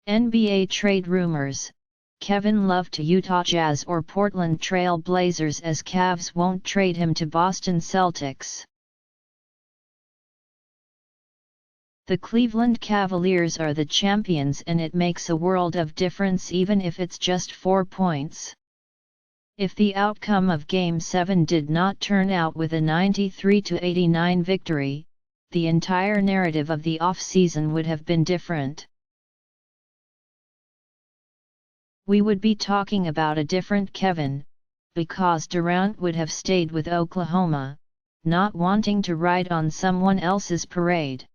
NBA trade rumors: Kevin Love to Utah Jazz or Portland Trail Blazers, as Cavs won't trade him to Boston Celtics. The Cleveland Cavaliers are the champions, and it makes a world of difference even if it's just 4 points. If the outcome of Game 7 did not turn out with a 93-89 victory, the entire narrative of the offseason would have been different. We would be talking about a different Kevin, because Durant would have stayed with Oklahoma, not wanting to ride on someone else's parade.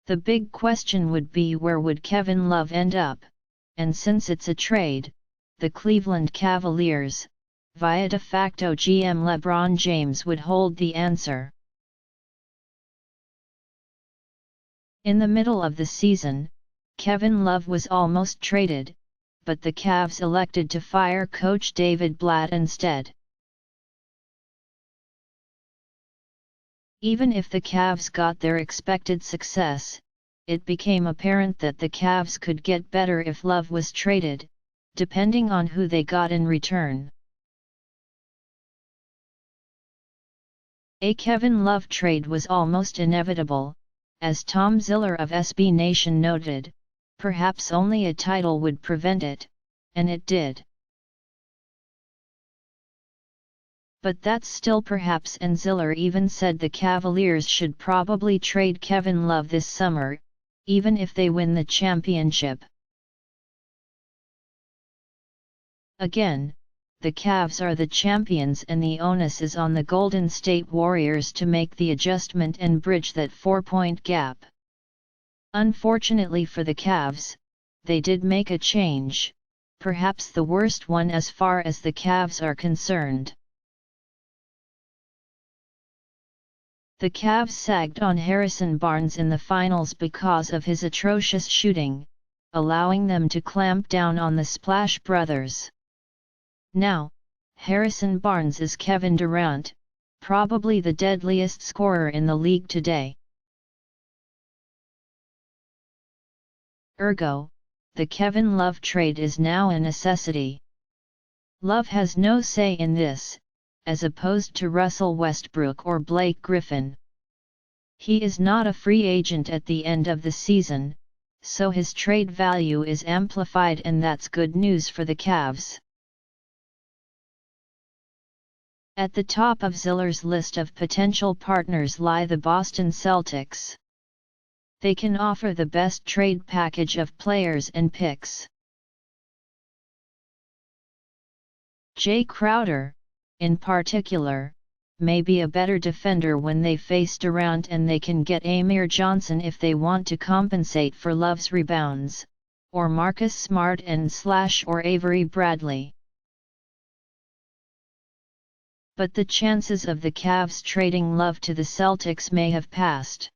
The big question would be, where would Kevin Love end up? And since it's a trade, the Cleveland Cavaliers, via de facto GM LeBron James, would hold the answer. In the middle of the season, Kevin Love was almost traded, but the Cavs elected to fire coach David Blatt instead. Even if the Cavs got their expected success, it became apparent that the Cavs could get better if Love was traded, depending on who they got in return. A Kevin Love trade was almost inevitable, as Tom Ziller of SB Nation noted. Perhaps only a title would prevent it, and it did. But that's still perhaps, and Ziller even said the Cavaliers should probably trade Kevin Love this summer, even if they win the championship. Again, the Cavs are the champions, and the onus is on the Golden State Warriors to make the adjustment and bridge that 4-point gap. Unfortunately for the Cavs, they did make a change, perhaps the worst one as far as the Cavs are concerned. The Cavs sagged on Harrison Barnes in the finals because of his atrocious shooting, allowing them to clamp down on the Splash Brothers. Now, Harrison Barnes is Kevin Durant, probably the deadliest scorer in the league today. Ergo, the Kevin Love trade is now a necessity. Love has no say in this, as opposed to Russell Westbrook or Blake Griffin. He is not a free agent at the end of the season, so his trade value is amplified, and that's good news for the Cavs. At the top of Ziller's list of potential partners lie the Boston Celtics. They can offer the best trade package of players and picks. Jae Crowder, in particular, may be a better defender when they face Durant, and they can get Amir Johnson if they want to compensate for Love's rebounds, or Marcus Smart or Avery Bradley. But the chances of the Cavs trading Love to the Celtics may have passed.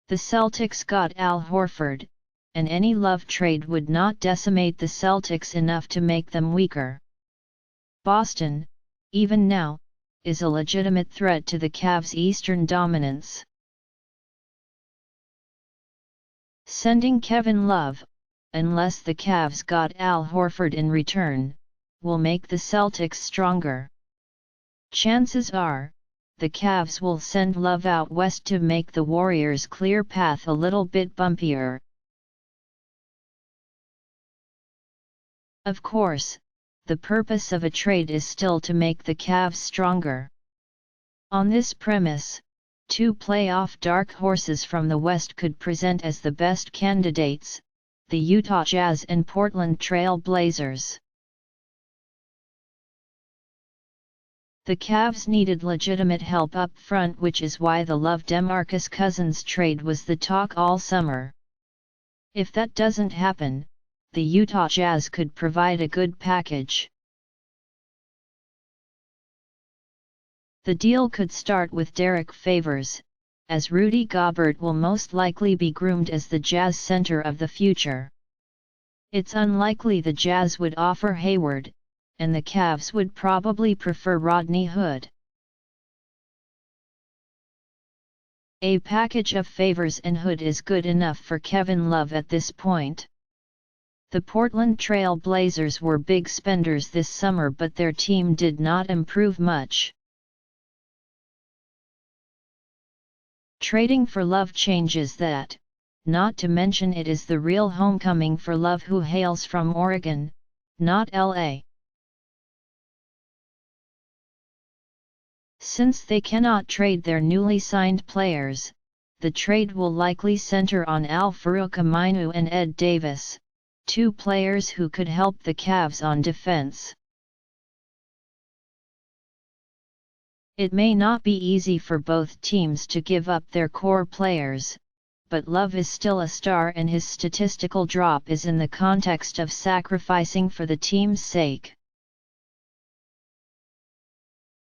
The Celtics got Al Horford, and any Love trade would not decimate the Celtics enough to make them weaker. Boston, even now, is a legitimate threat to the Cavs' Eastern dominance. Sending Kevin Love, unless the Cavs got Al Horford in return, will make the Celtics stronger. Chances are, the Cavs will send Love out west to make the Warriors' clear path a little bit bumpier. Of course, the purpose of a trade is still to make the Cavs stronger. On this premise, two playoff dark horses from the West could present as the best candidates, the Utah Jazz and Portland Trail Blazers. The Cavs needed legitimate help up front, which is why the Love-DeMarcus Cousins trade was the talk all summer. If that doesn't happen, the Utah Jazz could provide a good package. The deal could start with Derrick Favors, as Rudy Gobert will most likely be groomed as the Jazz center of the future. It's unlikely the Jazz would offer Hayward, and the Cavs would probably prefer Rodney Hood. A package of Favors and Hood is good enough for Kevin Love at this point. The Portland Trail Blazers were big spenders this summer, but their team did not improve much. Trading for Love changes that, not to mention it is the real homecoming for Love, who hails from Oregon, not LA. Since they cannot trade their newly signed players, the trade will likely center on Al-Farouq Aminu and Ed Davis, two players who could help the Cavs on defense. It may not be easy for both teams to give up their core players, but Love is still a star and his statistical drop is in the context of sacrificing for the team's sake.